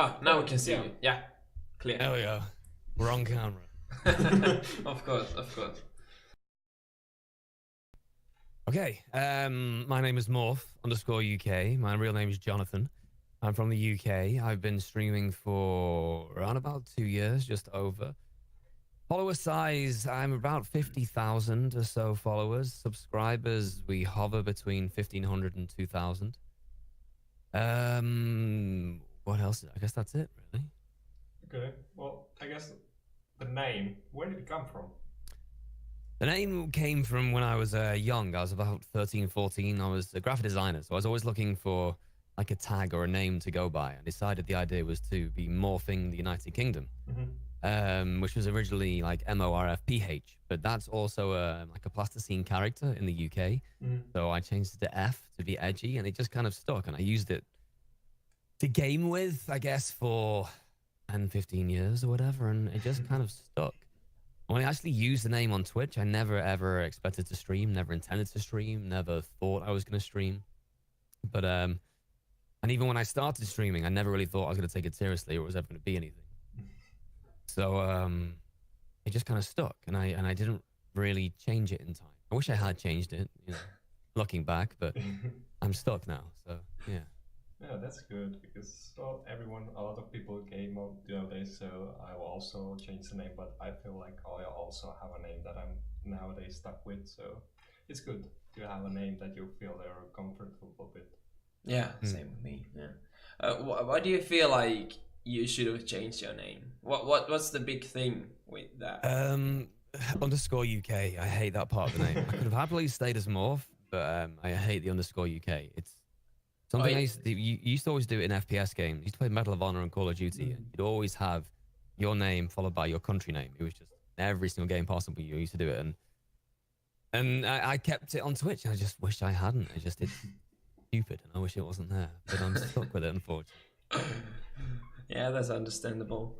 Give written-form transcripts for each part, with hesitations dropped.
Oh, now we can see you. Yeah, clear. There we go. Wrong camera. Of course, of course. Okay. My name is Morph_UK. My real name is Jonathan. I'm from the UK. I've been streaming for around about 2 years, just over. Follower size, I'm about 50,000 or so followers. Subscribers, we hover between 1,500 and 2,000. What else? I guess that's it, really. Okay. Well, I guess the name. Where did it come from? The name came from when I was young. I was about 13, 14. I was a graphic designer, so I was always looking for like a tag or a name to go by. I decided the idea was to be morphing the United Kingdom, which was originally like MORFPH, but that's also like a plasticine character in the UK. So I changed it to F to be edgy, and it just kind of stuck. And I used it to game with, I guess, for 10, 15 years or whatever, and it just kind of stuck. When I actually used the name on Twitch, I never ever expected to stream, never intended to stream, never thought I was going to stream. But, and even when I started streaming, I never really thought I was going to take it seriously or it was ever going to be anything. So, it just kind of stuck, and I didn't really change it in time. I wish I had changed it, you know, looking back, but I'm stuck now, so, yeah. Yeah, that's good because well, a lot of people game mode nowadays, so I will also change the name. But I feel like I also have a name that I'm nowadays stuck with, so it's good to have a name that you feel you're comfortable with. Yeah, same with me. Yeah. Why do you feel like you should have changed your name? What's the big thing with that? _UK. I hate that part of the name. I could have happily stayed as Morph, but I hate the _UK. It's something I used to do. You used to always do it in FPS games. You used to play Medal of Honor and Call of Duty, and you'd always have your name followed by your country name. It was just every single game possible you used to do it, and I kept it on Twitch. And I just wish I hadn't. It's stupid, and I wish it wasn't there. But I'm stuck with it, unfortunately. Yeah, that's understandable.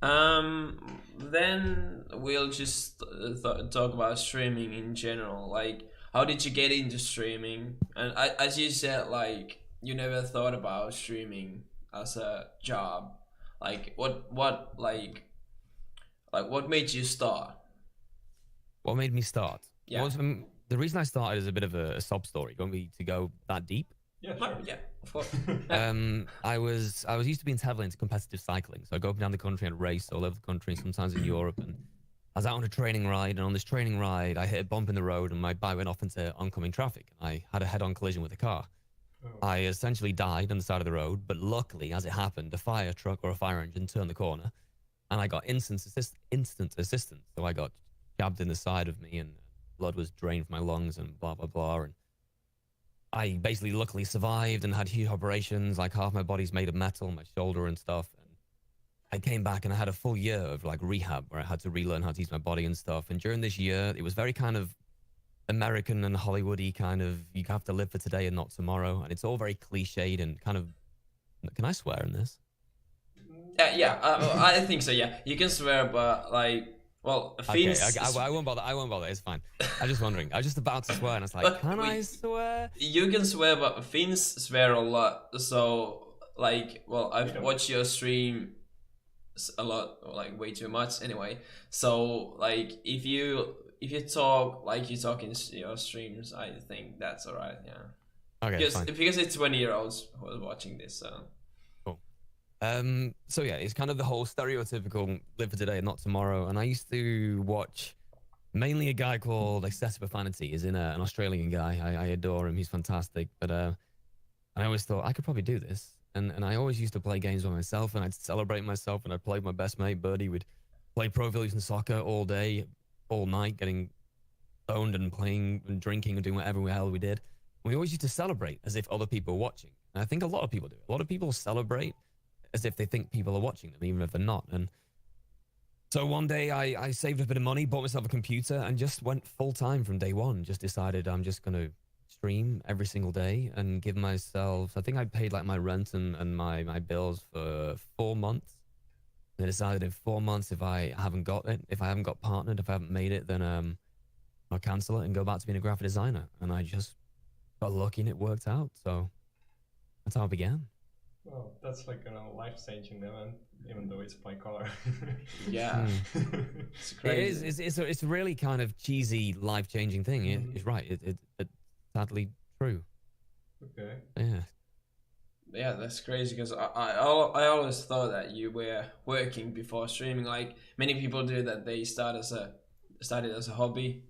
Then we'll just talk about streaming in general. Like, how did you get into streaming? And as you said, like, you never thought about streaming as a job. Like, what made you start? What made me start? Yeah. The reason I started is a bit of a sob story. You want me to go that deep? Yeah, sure. Yeah, of course. I was used to being heavily into competitive cycling, so I go up and down the country and race all over the country, sometimes in Europe. And I was out on a training ride, and on this training ride, I hit a bump in the road, and my bike went off into oncoming traffic. I had a head-on collision with a car. I essentially died on the side of the road, but luckily, as it happened, a fire truck or a fire engine turned the corner, and I got instant assistance. So I got jabbed in the side of me, and blood was drained from my lungs, and blah blah blah. And I basically luckily survived and had huge operations. Like half my body's made of metal, my shoulder and stuff. And I came back and I had a full year of like rehab where I had to relearn how to use my body and stuff. And during this year, it was very kind of American and Hollywoody kind of, you have to live for today and not tomorrow. And it's all very cliched and kind of, can I swear in this? Yeah, I think so. Yeah, you can swear, but like, well, okay, I won't bother. I won't bother. It's fine. I'm just wondering. I was just about to swear, and I was like, "Can I swear?" You can swear, but Finns swear a lot. So, like, well, I've watched your stream a lot, or like way too much, anyway. So, like, if you talk like you talk in your streams, I think that's alright. Yeah. Okay. Because it's 20-year-olds who are watching this, so. So yeah, it's kind of the whole stereotypical live for today and not tomorrow. And I used to watch mainly a guy called Excessive Profanity. He's an Australian guy. I adore him. He's fantastic. But I always thought I could probably do this. And I always used to play games by myself, and I'd celebrate myself, and I'd play with my best mate, Birdie. We'd play Pro Evolution Soccer all day, all night, getting stoned and playing and drinking and doing whatever the hell we did. We always used to celebrate as if other people were watching. And I think a lot of people do. A lot of people celebrate as if they think people are watching them, even if they're not. And so one day I saved a bit of money, bought myself a computer, and just went full time from day one. Just decided I'm just going to stream every single day and give myself, I think I paid like my rent and my bills for 4 months. And I decided in 4 months, if I haven't got it, if I haven't got partnered, if I haven't made it, then I'll cancel it and go back to being a graphic designer. And I just got lucky and it worked out. So that's how it began. Well, that's like a life-changing event, even though it's by car. Yeah, it's crazy. It's a really kind of cheesy, life-changing thing. It's right. It's sadly true. Okay. Yeah. Yeah, that's crazy because I always thought that you were working before streaming. Like many people do that, they started as a hobby,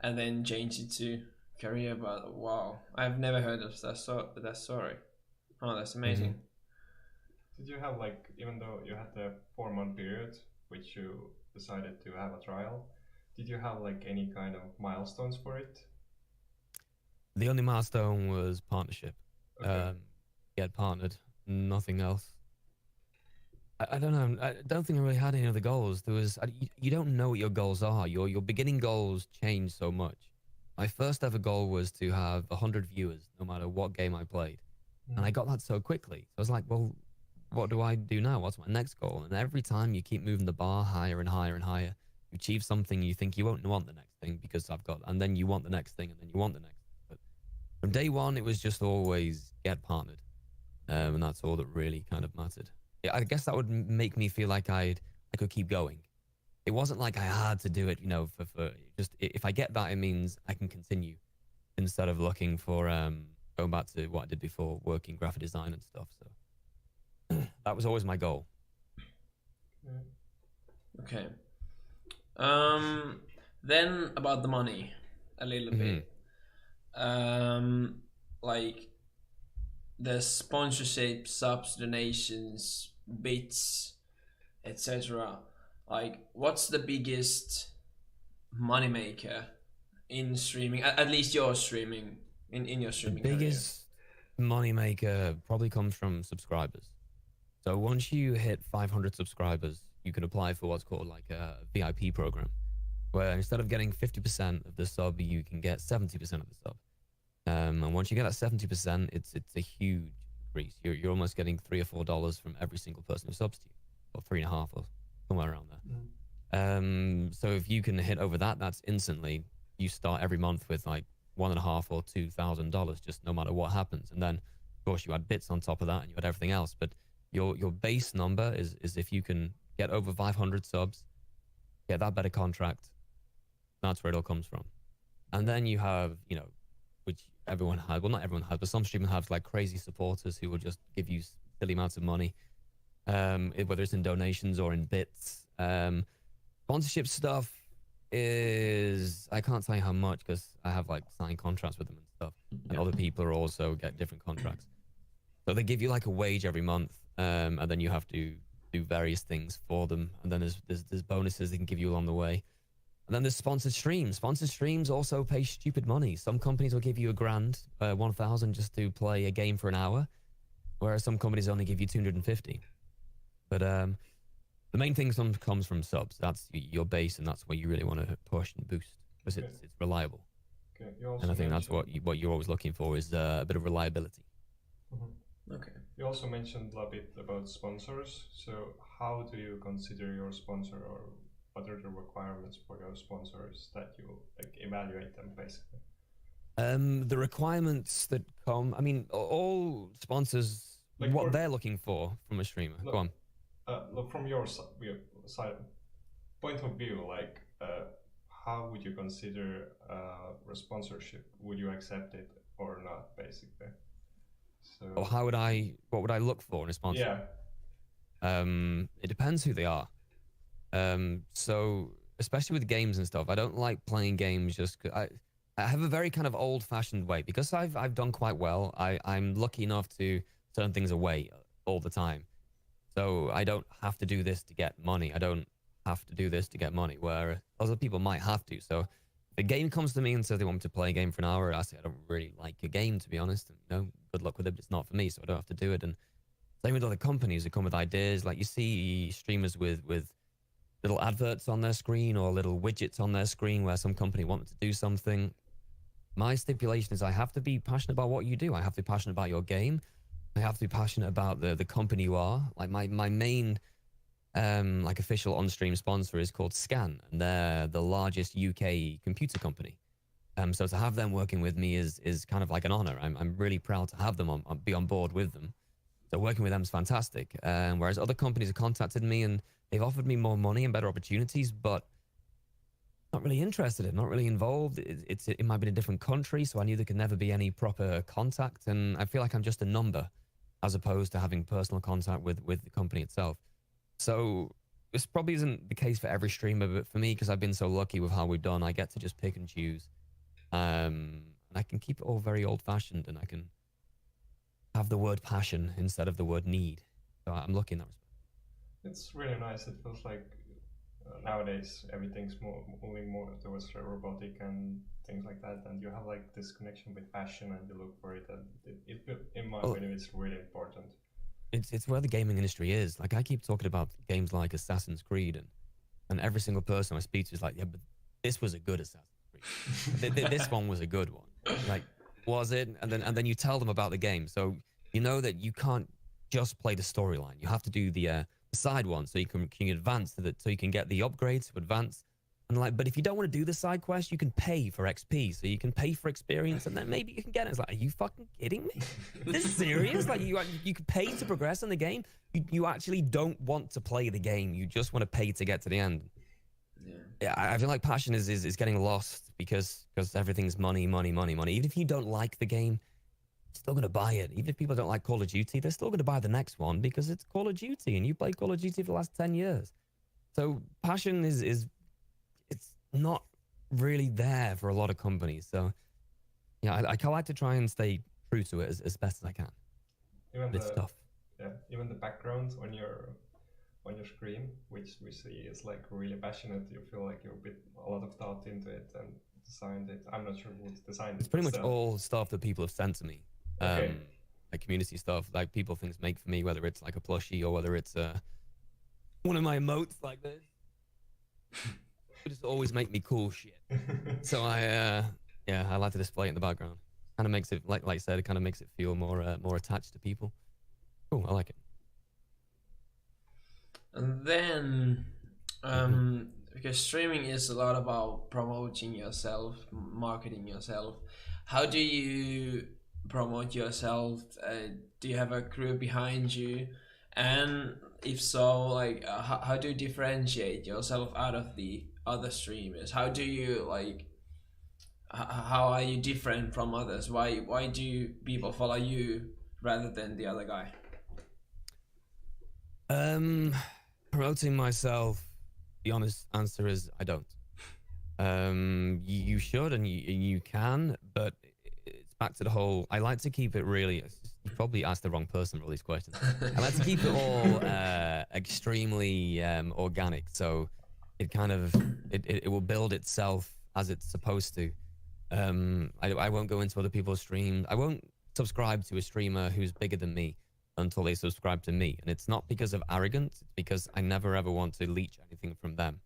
and then change it to career. But wow, I've never heard of that story. Oh, that's amazing. Did you have like, even though you had the 4-month period, which you decided to have a trial, did you have like any kind of milestones for it? The only milestone was partnership. Okay. Get partnered, nothing else. I don't know. I don't think I really had any other goals. There was you don't know what your goals are. Your beginning goals change so much. My first ever goal was to have 100 viewers, no matter what game I played, and I got that so quickly. So I was like, well, what do I do now? What's my next goal? And every time you keep moving the bar higher and higher and higher, you achieve something, you think you won't want the next thing because I've got, and then you want the next thing, and then you want the next thing. But from day one, it was just always get partnered. And that's all that really kind of mattered. Yeah, I guess that would make me feel like I could keep going. It wasn't like I had to do it, you know, for just if I get that, it means I can continue instead of looking for going back to what I did before, working graphic design and stuff. So that was always my goal. Okay. Then about the money, a little bit. Like the sponsorship, subs, donations, bits, etc. Like, what's the biggest moneymaker in streaming? At least your streaming in your streaming. The biggest moneymaker probably comes from subscribers. So once you hit 500 subscribers, you can apply for what's called like a VIP program, where instead of getting 50% of the sub, you can get 70% of the sub. And once you get that 70%, it's a huge increase. You're almost getting $3 or $4 from every single person who subs to you, or 3.5 or somewhere around there. So if you can hit over that, that's instantly you start every month with like $1.5 or $2,000, just no matter what happens. And then of course you add bits on top of that, and you add everything else. But your base number is if you can get over 500 subs, get that better contract. That's where it all comes from. And then you have, you know, which everyone has, well, not everyone has, but some streamers have like crazy supporters who will just give you silly amounts of money, whether it's in donations or in bits. Sponsorship stuff is, I can't tell you how much because I have like signed contracts with them and stuff, and other people are also get different contracts. So they give you like a wage every month, and then you have to do various things for them, and then there's bonuses they can give you along the way. And then there's sponsored streams. Sponsored streams also pay stupid money. Some companies will give you $1,000, 1,000 just to play a game for an hour, whereas some companies only give you 250. But the main thing comes from subs. That's your base, and that's what you really want to push and boost because it's reliable. Okay. And I think that's what you're always looking for is a bit of reliability. Okay. You also mentioned a bit about sponsors. So how do you consider your sponsor, or what are the requirements for your sponsors that you like evaluate them basically? The requirements that come, I mean, all sponsors, like what they're looking for from a streamer. Look, go on. Look from your side point of view, like how would you consider a sponsorship? Would you accept it or not, basically? So. Or what would I look for in a sponsor? Yeah. It depends who they are. So especially with games and stuff, I don't like playing games just 'cause I have a very kind of old-fashioned way because I've done quite well. I'm lucky enough to turn things away all the time, so I don't have to do this to get money. I don't have to do this to get money, where other people might have to. So if a game comes to me and says they want me to play a game for an hour, I say I don't really like your game, to be honest. And, you know, good luck with it. But it's not for me, so I don't have to do it. And same with other companies who come with ideas. Like you see streamers with little adverts on their screen or little widgets on their screen where some company wants to do something. My stipulation is I have to be passionate about what you do. I have to be passionate about your game. I have to be passionate about the company you are. Like my main like official on-stream sponsor is called Scan, and they're the largest UK computer company. So to have them working with me is kind of like an honor. I'm really proud to have them be on board with them. So working with them is fantastic. Whereas other companies have contacted me and they've offered me more money and better opportunities, but not really interested in, not really involved. It might be in a different country, so I knew there could never be any proper contact, and I feel like I'm just a number as opposed to having personal contact with the company itself. So this probably isn't the case for every streamer, but for me, because I've been so lucky with how we've done, I get to just pick and choose. And I can keep it all very old-fashioned, and I can have the word passion instead of the word need. So I'm lucky in that respect. It's really nice. It feels like nowadays everything's moving more towards robotic and things like that, and you have like this connection with passion and you look for it, and in my opinion it's really important. It's where the gaming industry is. Like I keep talking about games like Assassin's Creed, and every single person I speak to is like, yeah, but this was a good Assassin's Creed. This one was a good one. Like, was it? And then you tell them about the game, so you know that you can't just play the storyline. You have to do the side one, so you can advance to so you can get the upgrades to advance. And like, but if you don't want to do the side quest, you can pay for XP, so you can pay for experience, and then maybe you can get it. It's like, are you fucking kidding me? This is serious? Like you can pay to progress in the game. You actually don't want to play the game. You just want to pay to get to the end. Yeah, I feel like passion is getting lost because everything's money. Even if you don't like the game, still going to buy it. Even if people don't like Call of Duty, they're still going to buy the next one because it's Call of Duty and you played Call of Duty for the last 10 years. So passion is it's not really there for a lot of companies. So yeah, I like to try and stay true to it as best as I can. Even this stuff. Yeah, even the background on your screen, which we see is like really passionate. You feel like you put a lot of thought into it and designed it. I'm not sure who designed it. It's pretty much all stuff that people have sent to me. Okay. Like community stuff, like people things make for me, whether it's like a plushie or whether it's one of my emotes like this. It just always make me cool shit. So I like to display it in the background. Kind of makes it, like I said, it kind of makes it feel more attached to people. Cool, I like it. And then, because streaming is a lot about promoting yourself, marketing yourself. How do you promote yourself? Do you have a crew behind you? And if so, like, how do you differentiate yourself out of the other streamers? How do you like? How are you different from others? Why do people follow you rather than the other guy? Promoting myself, the honest answer is I don't. You should and you can, but it's back to the whole, I like to keep it really, you probably asked the wrong person for all these questions. I like to keep it all extremely organic, so it kind of, it will build itself as it's supposed to. I won't go into other people's streams. I won't subscribe to a streamer who's bigger than me until they subscribe to me. And it's not because of arrogance, it's because I never ever want to leech anything from them.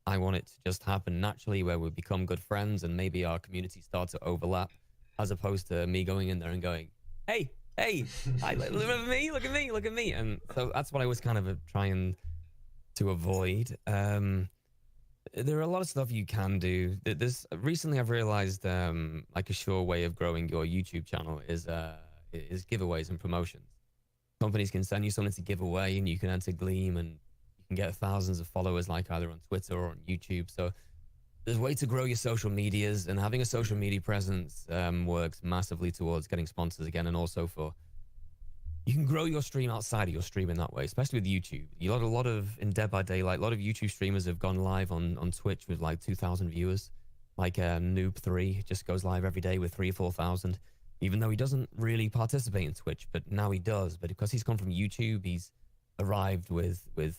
I want it to just happen naturally where we become good friends and maybe our community starts to overlap, as opposed to me going in there and going, hey, look at me. And so that's what I was kind of trying to avoid. There are a lot of stuff you can do. Recently I've realized like a sure way of growing your YouTube channel is giveaways and promotions. Companies can send you something to give away and you can enter Gleam and you can get thousands of followers like either on Twitter or on YouTube. So there's a way to grow your social medias, and having a social media presence works massively towards getting sponsors again, and also for you can grow your stream outside of your stream in that way, especially with YouTube. You got a lot of, in Dead by Daylight, a lot of YouTube streamers have gone live on Twitch with like 2,000 viewers. Like Noob3 just goes live every day with 3,000 or 4,000. Even though he doesn't really participate in Twitch, but now he does. But because he's come from YouTube, he's arrived with I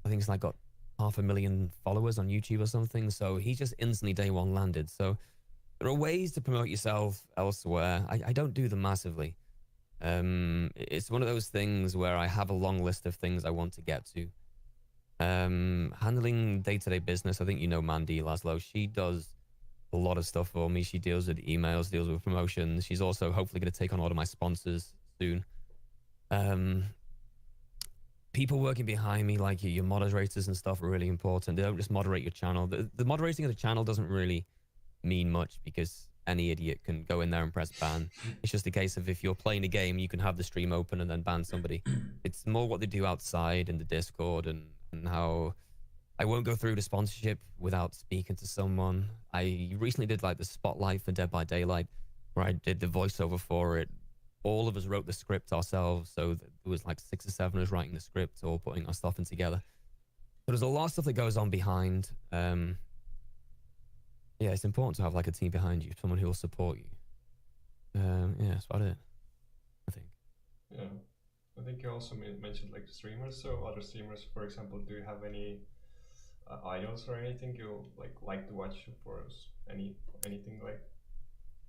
think it's like got 500,000 followers on YouTube or something. So he just instantly day one landed. So there are ways to promote yourself elsewhere. I don't do them massively. It's one of those things where I have a long list of things I want to get to. Handling day-to-day business, I think you know Mandy Laszlo. She does a lot of stuff for me. She deals with emails, deals with promotions. She's also hopefully going to take on all of my sponsors soon. People working behind me, like your moderators and stuff, are really important. They don't just moderate your channel. The moderating of the channel doesn't really mean much because any idiot can go in there and press ban. It's just a case of if you're playing a game, you can have the stream open and then ban somebody. It's more what they do outside in the Discord and how I won't go through the sponsorship without speaking to someone. I recently did like the spotlight for Dead by Daylight, where I did the voiceover for it. All of us wrote the script ourselves, so there was like 6 or 7 of us writing the script or putting our stuff in together. But there's a lot of stuff that goes on behind. Yeah, it's important to have like a team behind you, someone who will support you. Yeah, that's about it, I think. Yeah, I think you also mentioned like streamers. So other streamers, for example, do you have any idols or anything you like to watch for anything like?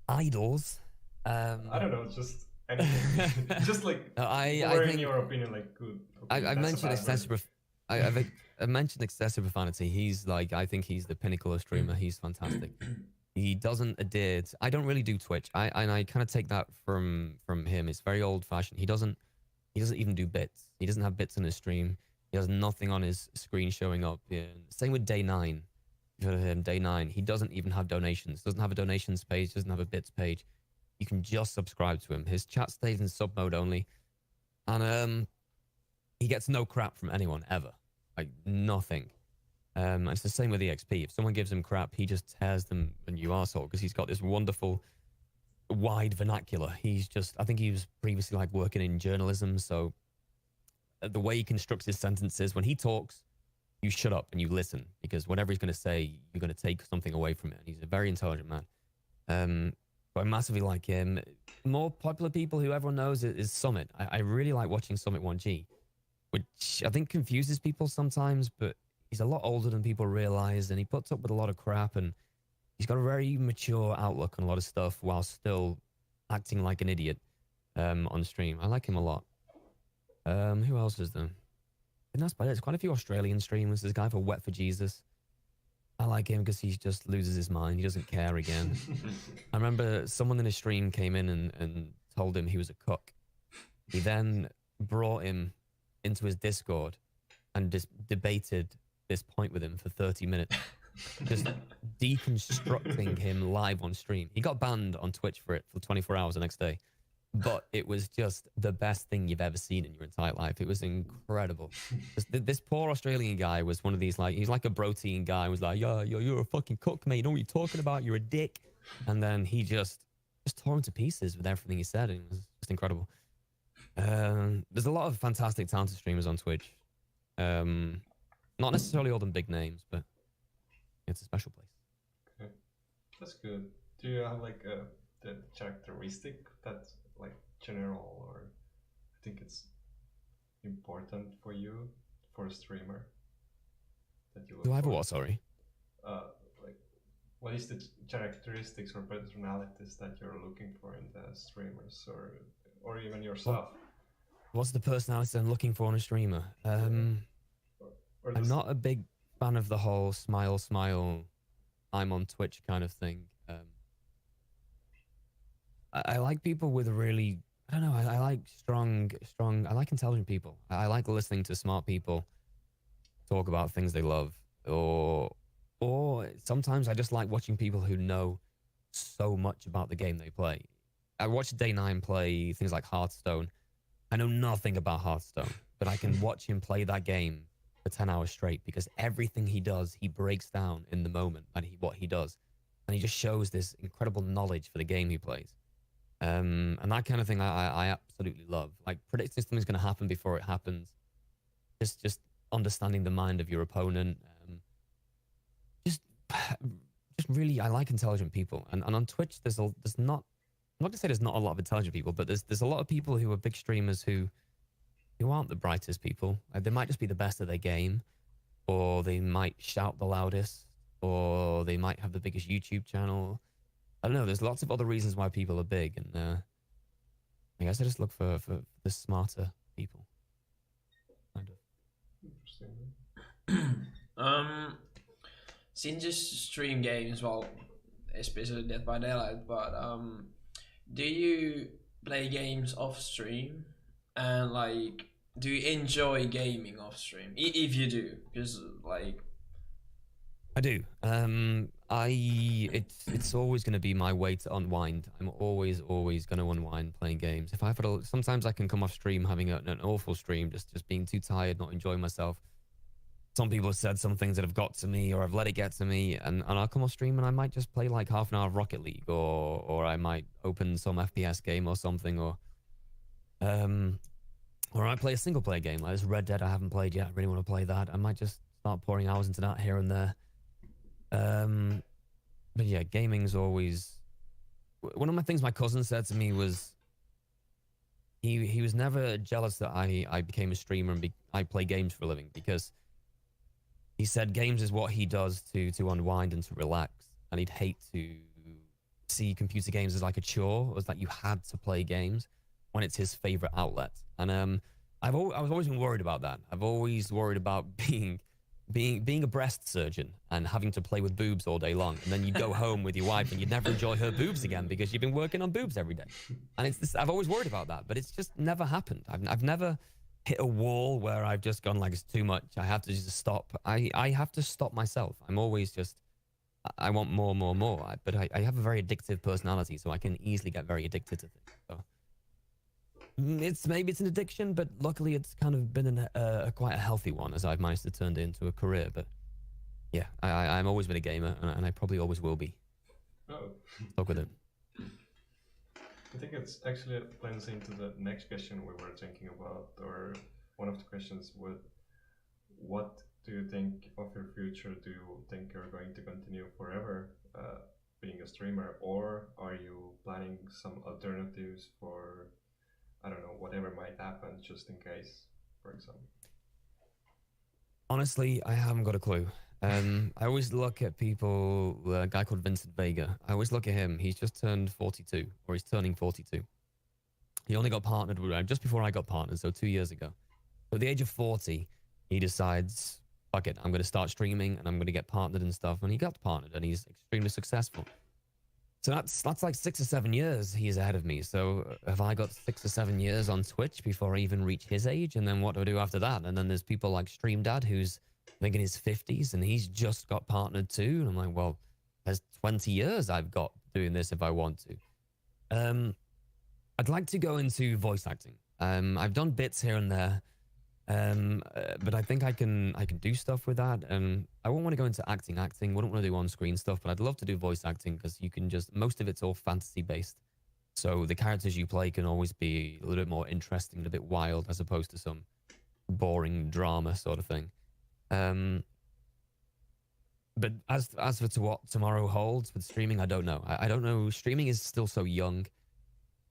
Idols? I don't know, just anything. Just like I think, in your opinion, like good. Okay, I mentioned excessive. I mentioned excessive profanity. He's like, I think he's the pinnacle of streamer. He's fantastic. He doesn't adhere to, I don't really do Twitch. I kind of take that from him. It's very old fashioned. He doesn't even do bits. He doesn't have bits on his stream. He has nothing on his screen showing up. Yeah. Same with Day 9. You've heard of him, Day 9. He doesn't even have donations. Doesn't have a donations page. Doesn't have a bits page. You can just subscribe to him. His chat stays in sub mode only, and he gets no crap from anyone ever. Like nothing. It's the same with EXP. If someone gives him crap, he just tears them a new arsehole because he's got this wonderful wide vernacular. He's just, I think he was previously like working in journalism, so the way he constructs his sentences, when he talks, you shut up and you listen, because whatever he's going to say, you're going to take something away from it. And he's a very intelligent man. But I massively like him. More popular people who everyone knows is Summit. I really like watching Summit 1G, which I think confuses people sometimes, but he's a lot older than people realize, and he puts up with a lot of crap, and he's got a very mature outlook on a lot of stuff while still acting like an idiot on stream. I like him a lot. Who else is there? And that's about it. There's quite a few Australian streamers. There's a guy for Wet for Jesus. I like him because he just loses his mind. He doesn't care again. I remember someone in his stream came in and told him he was a cook. He then brought him into his Discord and just debated this point with him for 30 minutes. Just deconstructing him live on stream. He got banned on Twitch for it for 24 hours the next day. But it was just the best thing you've ever seen in your entire life. It was incredible. This poor Australian guy was one of these, like, he's like a protein guy. He was like, yo, you're a fucking cook, mate. You know what you're talking about? You're a dick. And then he just tore him to pieces with everything he said. And it was just incredible. There's a lot of fantastic, talented streamers on Twitch. Not necessarily all them big names, but it's a special place. Okay. That's good. Do you have like the characteristic that's like general, or I think it's important for you, for a streamer, that you look Do I have a for? what, sorry? Like, what is the characteristics or personalities that you're looking for in the streamers, or even yourself? What's the personality I'm looking for in a streamer? I'm not a big fan of the whole smile, I'm on Twitch kind of thing. I like people with really, I don't know, I like strong, I like intelligent people. I like listening to smart people talk about things they love. Or sometimes I just like watching people who know so much about the game they play. I watched Day 9 play things like Hearthstone. I know nothing about Hearthstone, but I can watch him play that game for 10 hours straight, because everything he does, he breaks down in the moment and what he does. And he just shows this incredible knowledge for the game he plays. And that kind of thing I absolutely love. Like predicting something's going to happen before it happens. Just understanding the mind of your opponent. Just really, I like intelligent people. And on Twitch, there's not, I'm not gonna say there's not a lot of intelligent people, but there's a lot of people who are big streamers who aren't the brightest people. They might just be the best at their game, or they might shout the loudest, or they might have the biggest YouTube channel. I don't know. There's lots of other reasons why people are big, and I guess I just look for the smarter people. Kind of. Interesting. Since you stream games, well, especially Dead by Daylight, but do you play games off stream? And like, do you enjoy gaming off stream? If you do, because like, I do. It's always going to be my way to unwind. I'm always going to unwind playing games. If I've had sometimes I can come off stream having an awful stream, just being too tired, not enjoying myself. Some people have said some things that have got to me, or I've let it get to me, and I'll come off stream and I might just play like half an hour of Rocket League, or I might open some FPS game or something, or I play a single player game like this Red Dead I haven't played yet. I really want to play that. I might just start pouring hours into that here and there. But yeah, gaming's always one of my things. My cousin said to me was he was never jealous that I became a streamer and I play games for a living, because he said games is what he does to unwind and to relax, and he'd hate to see computer games as like a chore, or as that you had to play games when it's his favorite outlet. And I've always been worried about that. I've always worried about being a breast surgeon and having to play with boobs all day long, and then you'd go home with your wife and you'd never enjoy her boobs again because you've been working on boobs every day. And it's this, I've always worried about that, but it's just never happened. I've never hit a wall where I've just gone like, it's too much, I have to just stop. I have to stop myself. I'm always just, I want more. But I have a very addictive personality, so I can easily get very addicted to things. So maybe it's an addiction, but luckily it's kind of been quite a healthy one, as I've managed to turn it into a career. But yeah, I'm always been a gamer, and I probably always will be. Oh. Stuck with it. I think it's actually blends into the next question we were thinking about, or one of the questions was, what do you think of your future? Do you think you're going to continue forever being a streamer, or are you planning some alternatives for, I don't know, whatever might happen, just in case, for example? Honestly, I haven't got a clue. I always look at people, a guy called Vincent Vega. I always look at him. He's just turned 42, or he's turning 42. He only got partnered just before I got partnered, so 2 years ago. So at the age of 40, he decides, fuck it, I'm going to start streaming and I'm going to get partnered and stuff. And he got partnered and he's extremely successful. So that's like 6 or 7 years he's ahead of me. So have I got 6 or 7 years on Twitch before I even reach his age? And then what do I do after that? And then there's people like Stream Dad, who's I think in his 50s, and he's just got partnered too. And I'm like, well, there's 20 years I've got doing this if I want to. I'd like to go into voice acting. I've done bits here and there, but I think I can do stuff with that. I won't want to go into acting. Wouldn't want to do on-screen stuff, but I'd love to do voice acting, because you can just, most of it's all fantasy based. So the characters you play can always be a little bit more interesting and a bit wild, as opposed to some boring drama sort of thing. But as for what tomorrow holds with streaming, I don't know. I don't know. Streaming is still so young.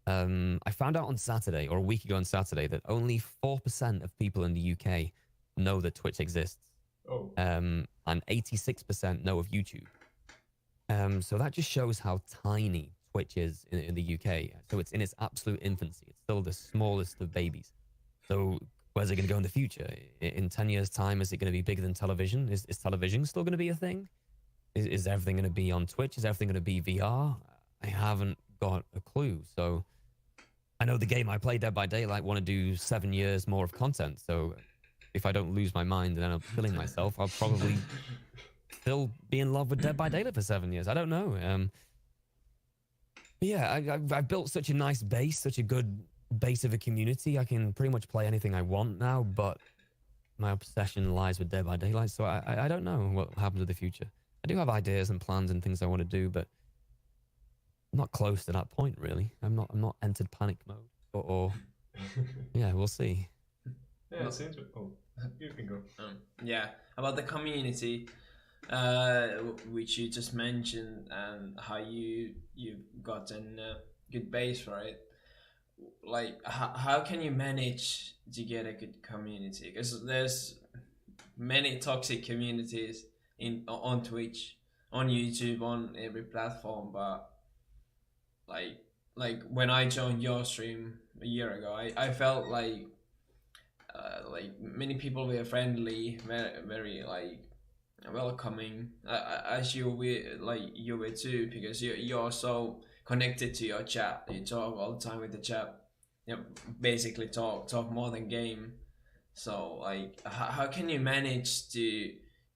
I found out on Saturday, or a week ago on Saturday, that only 4% of people in the UK know that Twitch exists. Oh. And 86% know of YouTube. So that just shows how tiny Twitch is in the UK. So it's in its absolute infancy. It's still the smallest of babies. So where's it going to go in the future? In 10 years' time, is it going to be bigger than television? Is television still going to be a thing? Is everything going to be on Twitch? Is everything going to be VR? I haven't got a clue. So I know the game I play, Dead by Daylight, want to do 7 years more of content. So if I don't lose my mind and end up killing myself, I'll probably still be in love with Dead by Daylight for 7 years. I don't know. But yeah, I've built such a nice base, such a good base of a community. I can pretty much play anything I want now, but my obsession lies with Dead by Daylight. So I don't know what will happen to the future. I do have ideas and plans and things I want to do, but I'm not close to that point, really. I'm not entered panic mode, or yeah, we'll see. Yeah, it seems. Oh, you can go. Yeah, about the community, which you just mentioned, and how you've gotten a good base for it. Like, how can you manage to get a good community? Because there's many toxic communities on Twitch, on YouTube, on every platform, but like when I joined your stream a year ago, I felt like many people were friendly, very like welcoming, as you were too, because you're so connected to your chat. You talk all the time with the chat. You know, basically talk more than game. So like, how can you manage to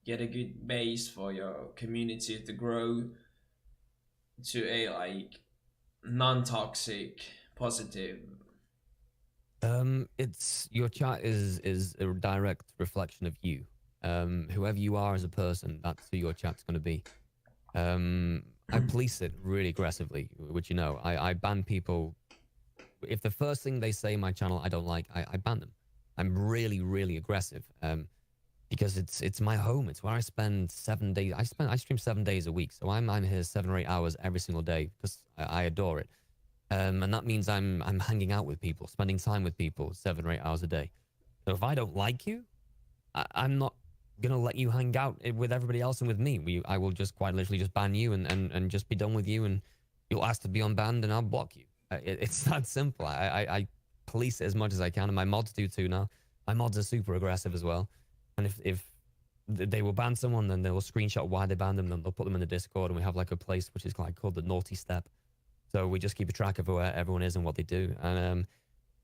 get a good base for your community to grow to a like non-toxic, positive. It's your chat is a direct reflection of you. Whoever you are as a person, that's who your chat's going to be. I police it really aggressively, which you know. I ban people if the first thing they say in my channel I don't like, I ban them. I'm really, really aggressive. Because it's my home. It's where I spend 7 days. I stream 7 days a week, so I'm here 7 or 8 hours every single day because I adore it. And that means I'm hanging out with people, spending time with people 7 or 8 hours a day. So if I don't like you, I'm not gonna let you hang out with everybody else and with me. I will just quite literally just ban you and just be done with you, and you'll ask to be unbanned and I'll block you. It's that simple. I police it as much as I can, and my mods do too now. My mods are super aggressive as well. And if they will ban someone, then they will screenshot why they banned them, then they'll put them in the Discord, and we have like a place which is like called the naughty step. So we just keep a track of where everyone is and what they do. And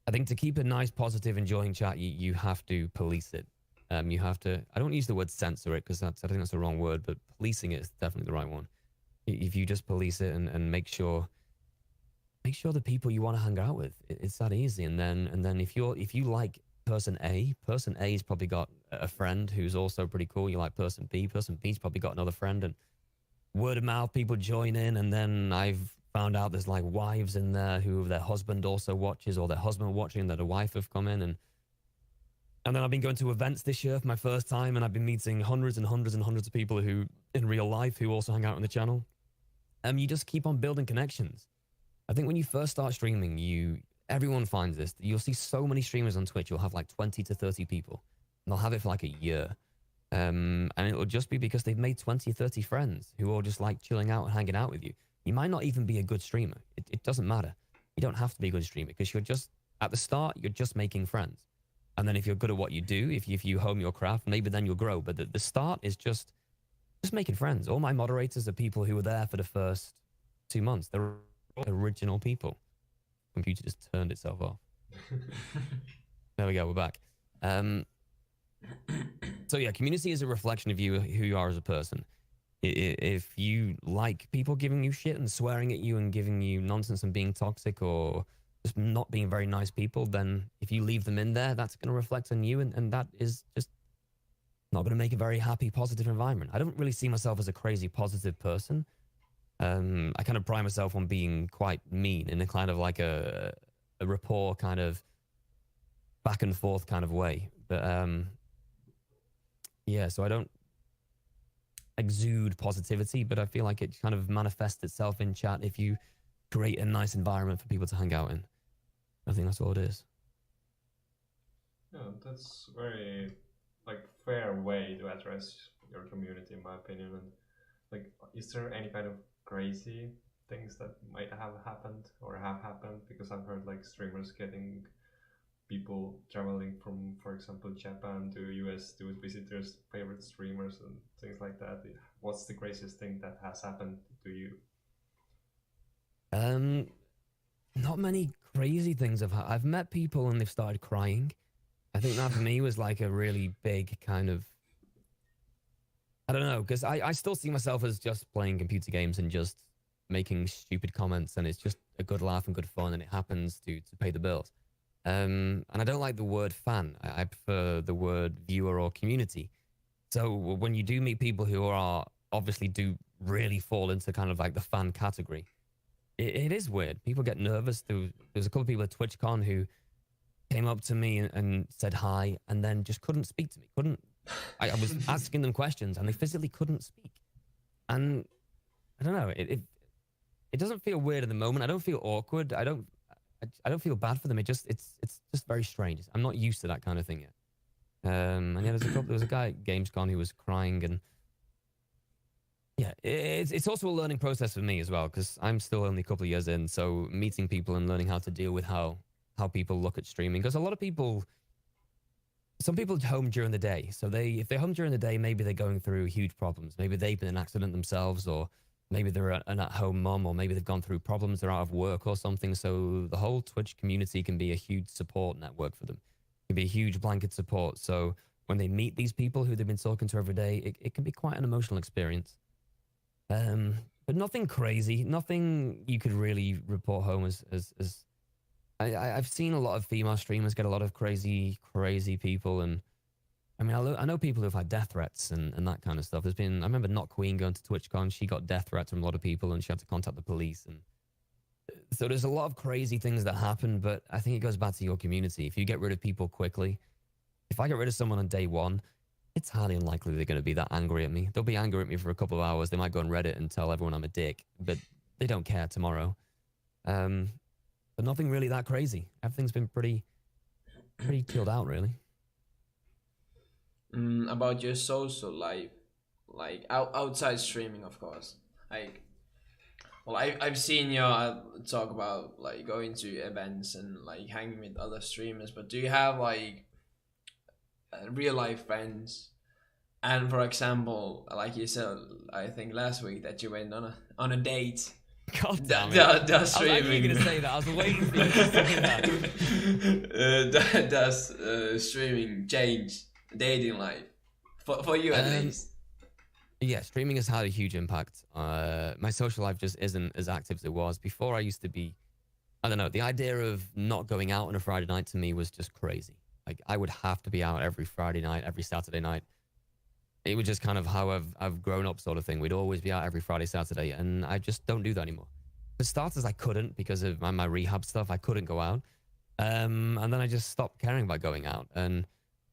I think to keep a nice, positive, enjoying chat, you have to police it. You have to, I don't use the word censor it because I think that's the wrong word, but policing it is definitely the right one. If you just police it and make sure the people you want to hang out with, it's that easy. And then if you like person A's probably got a friend who's also pretty cool. You like person B's probably got another friend, and word of mouth, people join in. And then I've found out there's like wives in there who their husband also watches, or their husband watching that a wife have come in. And then I've been going to events this year for my first time, and I've been meeting hundreds and hundreds and hundreds of people who in real life who also hang out on the channel. You just keep on building connections. I think when you first start streaming, everyone finds this. You'll see so many streamers on Twitch. You'll have like 20 to 30 people, and they'll have it for like a year. And it'll just be because they've made 20 or 30 friends who all just like chilling out and hanging out with you. You might not even be a good streamer. It doesn't matter. You don't have to be a good streamer because you're just, at the start, you're just making friends. And then if you're good at what you do, if you hone your craft, maybe then you'll grow. But the start is just making friends. All my moderators are people who were there for the first 2 months. They're all original people. Computer just turned itself off. There we go, we're back. So yeah, community is a reflection of you, who you are as a person. If you like people giving you shit and swearing at you and giving you nonsense and being toxic or just not being very nice people, then if you leave them in there, that's going to reflect on you, and that is just not going to make a very happy, positive environment. I don't really see myself as a crazy positive person. I kind of pride myself on being quite mean in a kind of like a rapport kind of back and forth kind of way. But yeah, so I don't exude positivity, but I feel like it kind of manifests itself in chat if you create a nice environment for people to hang out in. I think that's all it is. Yeah, that's very like fair way to address your community, in my opinion. And like, is there any kind of crazy things that might have happened or have happened? Because I've heard like streamers getting people traveling from, for example, Japan to US to visit their favorite streamers and things like that. What's the craziest thing that has happened to you? Not many crazy things I've met people and they've started crying. I think that for me was like a really big kind of, I don't know, because I still see myself as just playing computer games and just making stupid comments, and it's just a good laugh and good fun, and it happens to pay the bills. And I don't like the word fan. I prefer the word viewer or community. So when you do meet people who are obviously do really fall into kind of like the fan category, it is weird. People get nervous. There's a couple of people at TwitchCon who came up to me and said hi, and then just couldn't speak to me. I was asking them questions, and they physically couldn't speak. And I don't know. It doesn't feel weird in the moment. I don't feel awkward. I don't feel bad for them. It's just very strange. I'm not used to that kind of thing yet. And yeah, there was a guy at Gamescom who was crying, and yeah, it's also a learning process for me as well, because I'm still only a couple of years in. So meeting people and learning how to deal with how people look at streaming, because a lot of people, some people home during the day. So if they're home during the day, maybe they're going through huge problems. Maybe they've been in an accident themselves, or maybe they're an at-home mom, or maybe they've gone through problems, they're out of work or something. So the whole Twitch community can be a huge support network for them. It can be a huge blanket support. So when they meet these people who they've been talking to every day, it can be quite an emotional experience. But nothing crazy, nothing you could really report home as I've seen a lot of female streamers get a lot of crazy people, and I mean I know people who've had death threats and that kind of stuff. I remember Not Queen going to TwitchCon, she got death threats from a lot of people and she had to contact the police, and so there's a lot of crazy things that happen. But I think it goes back to your community. If you get rid of people quickly, if I get rid of someone on day one, it's highly unlikely they're going to be that angry at me. They'll be angry at me for a couple of hours. They might go on Reddit and tell everyone I'm a dick, but they don't care tomorrow. But nothing really that crazy. Everything's been pretty chilled out, really. About your social life, like outside streaming, of course. Like, well, I've seen you talk about like going to events and like hanging with other streamers, but do you have like real life friends? And for example, like you said, I think last week that you went on a date. God damn it. Does streaming... I was actually going to say that. I was waiting for you to say that. Does streaming change dating life for you at least? Yeah, streaming has had a huge impact. My social life just isn't as active as it was before. I used to be, I don't know, the idea of not going out on a Friday night to me was just crazy. Like, I would have to be out every Friday night, every Saturday night. It was just kind of how I've grown up, sort of thing. We'd always be out every Friday, Saturday, and I just don't do that anymore. For starters, I couldn't because of my rehab stuff. I couldn't go out. And then I just stopped caring about going out. And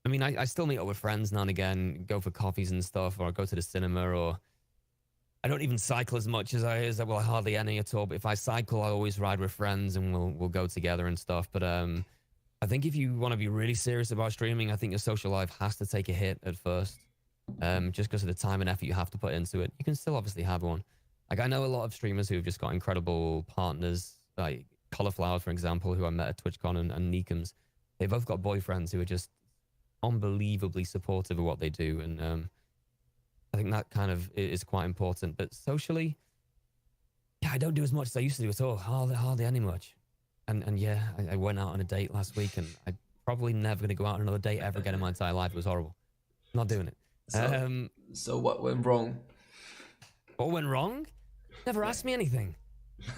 I mean, I still meet up with friends now and again, go for coffees and stuff, or go to the cinema, or I don't even cycle as much as I hardly any at all. But if I cycle, I always ride with friends and we'll go together and stuff. But I think if you want to be really serious about streaming, I think your social life has to take a hit at first. Just because of the time and effort you have to put into it. You can still obviously have one. Like, I know a lot of streamers who've just got incredible partners, like Cauliflower, for example, who I met at TwitchCon, and Neekums. They both got boyfriends who are just unbelievably supportive of what they do, and I think that kind of is quite important. But socially, yeah, I don't do as much as I used to do at all. Hardly any much. And yeah, I went out on a date last week, and I'm probably never going to go out on another date ever again in my entire life. It was horrible. Not doing it. So what went wrong? What went wrong? Never asked me anything.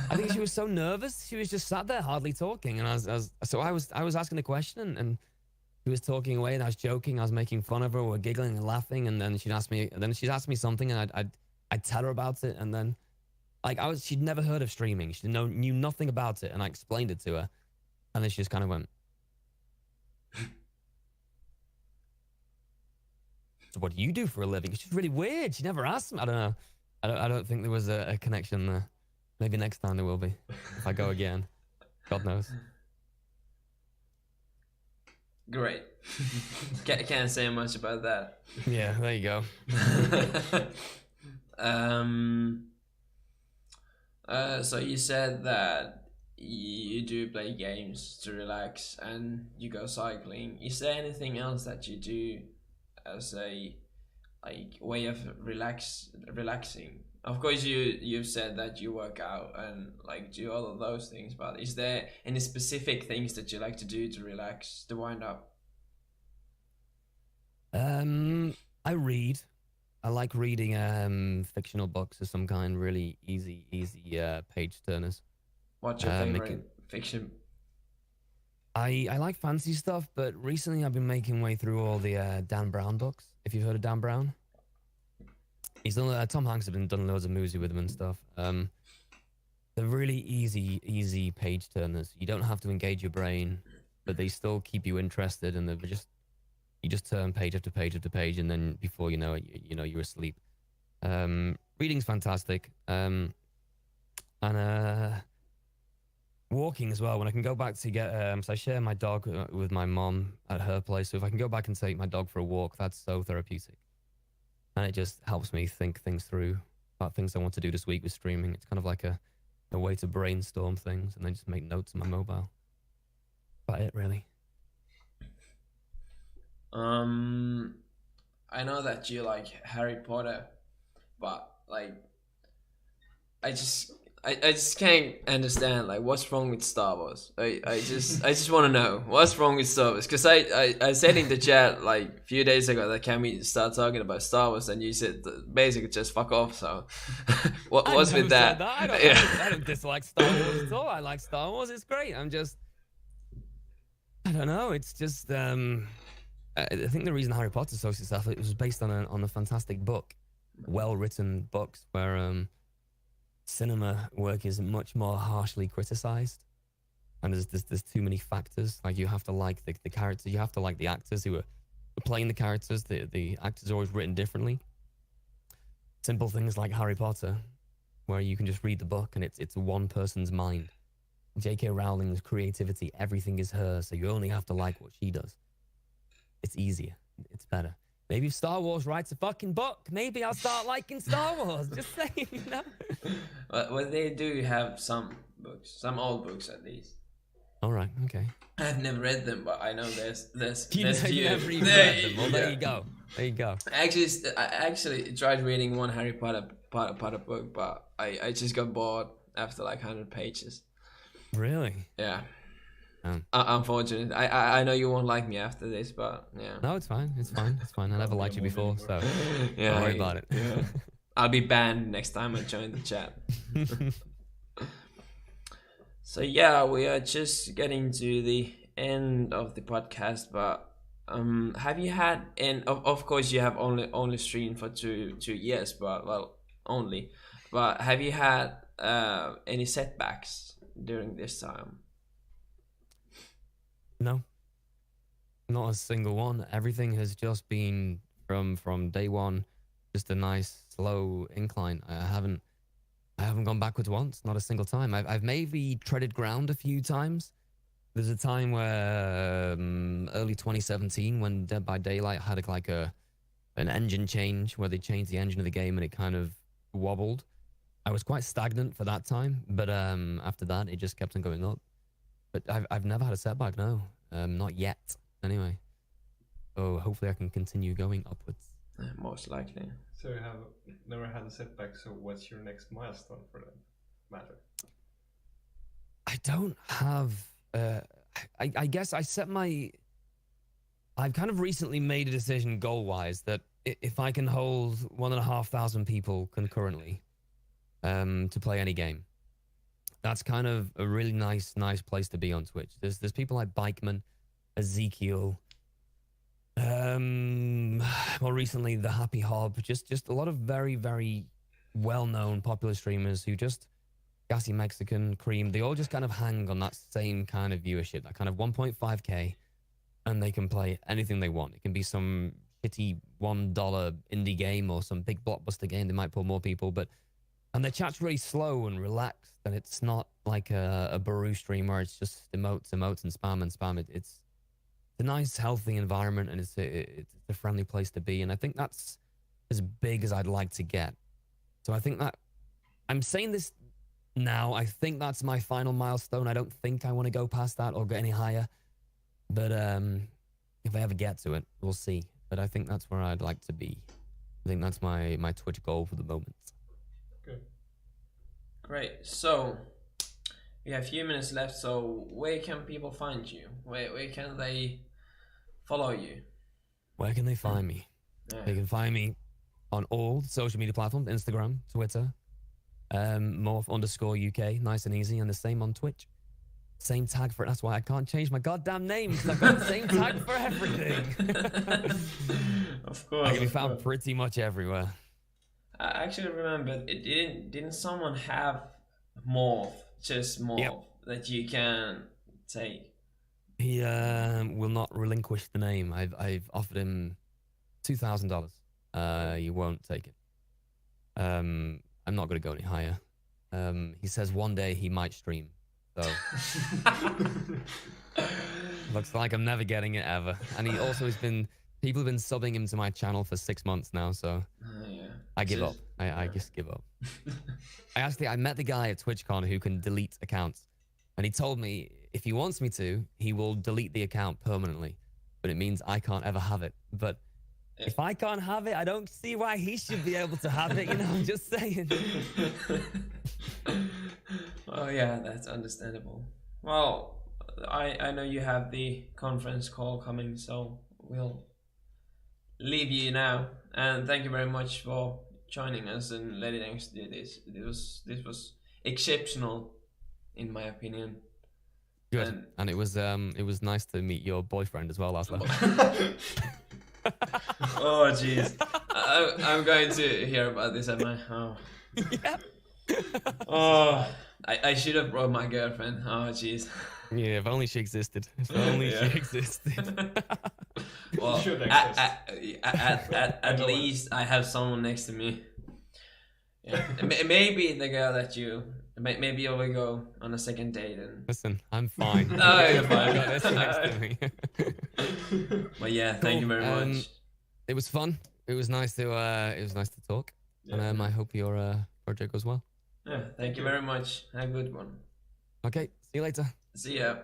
I think she was so nervous. She was just sat there, hardly talking, and I was asking a question, and she was talking away, and I was joking. I was making fun of her. We were giggling and laughing, and then she'd ask me something, and I'd tell her about it, and then she'd never heard of streaming. She knew nothing about it, and I explained it to her, and then she just kind of went. So what do you do for a living? It's just really weird. She never asked me. I don't know. I don't think there was a connection there. Maybe next time there will be. If I go again. God knows. Great. Can't say much about that. Yeah, there you go. So you said that you do play games to relax and you go cycling. Is there anything else that you do as a way of relaxing? Of course, you've said that you work out and do all of those things, but is there any specific things that you like to do to relax, to wind up? I read. I like reading fictional books of some kind, really easy page turners. What's your favorite fiction? I like fancy stuff, but recently I've been making way through all the Dan Brown books. If you've heard of Dan Brown, he's done. Tom Hanks has been done loads of movies with him and stuff. They're really easy page turners. You don't have to engage your brain, but they still keep you interested, and you just turn page after page after page, and then before you know it, you're asleep. Reading's fantastic, and walking as well. When I can go back to get, so I share my dog with my mom at her place. So if I can go back and take my dog for a walk, that's so therapeutic. And it just helps me think things through about things I want to do this week with streaming. It's kind of like a way to brainstorm things and then just make notes on my mobile. About it, really. I know that you like Harry Potter, but I just can't understand like what's wrong with Star Wars. I just want to know what's wrong with Star Wars, because I said in the chat like a few days ago that can we start talking about Star Wars, and you said basically just fuck off. So what's with that? I don't dislike Star Wars at all. I like Star Wars. It's great. I don't know. It's just I think the reason Harry Potter is so successful, it was based on a fantastic book, well written books where cinema work is much more harshly criticized, and there's too many factors. Like you have to like the characters, you have to like the actors who are playing the characters. The actors are always written differently. Simple things like Harry Potter, where you can just read the book and it's one person's mind. J.K. Rowling's creativity, everything is her, so you only have to like what she does. It's easier. It's better. Maybe if Star Wars writes a fucking book, maybe I'll start liking Star Wars. Just saying, you know? Well, they do have some books, some old books at least. All right, okay. I've never read them, but I know there's You few. never even read them. Well, there you go. There you go. I actually tried reading one Harry Potter book, but I just got bored after like 100 pages. Really? Yeah. Unfortunately, I know you won't like me after this, but yeah. No, it's fine. It's fine. It's fine. I never liked you before, so yeah, don't worry about it. Yeah. I'll be banned next time I join the chat. So yeah, we are just getting to the end of the podcast, but have you had, and of course you have only streamed for two years, but well, only, but have you had any setbacks during this time? No, not a single one. Everything has just been from day one, just a nice slow incline. I haven't gone backwards once, not a single time. I've maybe treaded ground a few times. There's a time where early 2017 when Dead by Daylight had like an engine change where they changed the engine of the game and it kind of wobbled. I was quite stagnant for that time, but after that it just kept on going up. But I've never had a setback, no. Not yet, anyway. So hopefully I can continue going upwards. Most likely. So you have never had a setback, so what's your next milestone for that matter? I don't have... I guess I've kind of recently made a decision goal-wise that if I can hold 1,500 people concurrently to play any game, that's kind of a really nice place to be on Twitch. There's people like Bikeman, Ezekiel, more recently the Happy Hob, just a lot of very, very well-known popular streamers who just, Gassy Mexican, Cream, they all just kind of hang on that same kind of viewership, that kind of 1.5k, and they can play anything they want. It can be some shitty $1 indie game or some big blockbuster game. They might pull more people, and their chat's really slow and relaxed, and it's not like a Baru stream where it's just emotes and spam. It's a nice, healthy environment, and it's a friendly place to be, and I think that's as big as I'd like to get. So I think that, I'm saying this now, I think that's my final milestone. I don't think I want to go past that or get any higher, but if I ever get to it, we'll see. But I think that's where I'd like to be. I think that's my Twitch goal for the moment. Good. Great. So we have a few minutes left. So where can people find you? Where can they follow you? Where can they find me? Yeah. They can find me on all social media platforms: Instagram, Twitter, morph_UK, nice and easy, and the same on Twitch. Same tag for it. That's why I can't change my goddamn name, because I've got the same tag for everything. Of course. I can be found pretty much everywhere. I actually remember, didn't someone have morph, Yep. that you can take? He will not relinquish the name. I've offered him $2,000. He won't take it. I'm not going to go any higher. He says one day he might stream. So looks like I'm never getting it ever. And he also has been, people have been subbing him to my channel for 6 months now. So Yeah. I give up. I just give up. I met the guy at TwitchCon who can delete accounts, and he told me if he wants me to, he will delete the account permanently, but it means I can't ever have it. But If I can't have it, I don't see why he should be able to have it. You know, I'm just saying. Oh yeah, that's understandable. Well, I know you have the conference call coming, so we'll leave you now. And thank you very much for joining us and letting us do this. This was exceptional, in my opinion. Good. And it was nice to meet your boyfriend as well last night. Oh jeez, I'm going to hear about this at my house. Yeah. Oh, I should have brought my girlfriend. Oh jeez. Yeah, if only she existed. If only she existed. Well, Should at least I have someone next to me. Yeah. Maybe the girl that you. Maybe you will go on a second date and. Listen, I'm fine. No, you're fine. I got this next to me. But yeah, thank you very much. It was fun. It was nice to talk. Yeah. And I hope your project goes well. Yeah, thank you very much. Have a good one. Okay, see you later. See ya.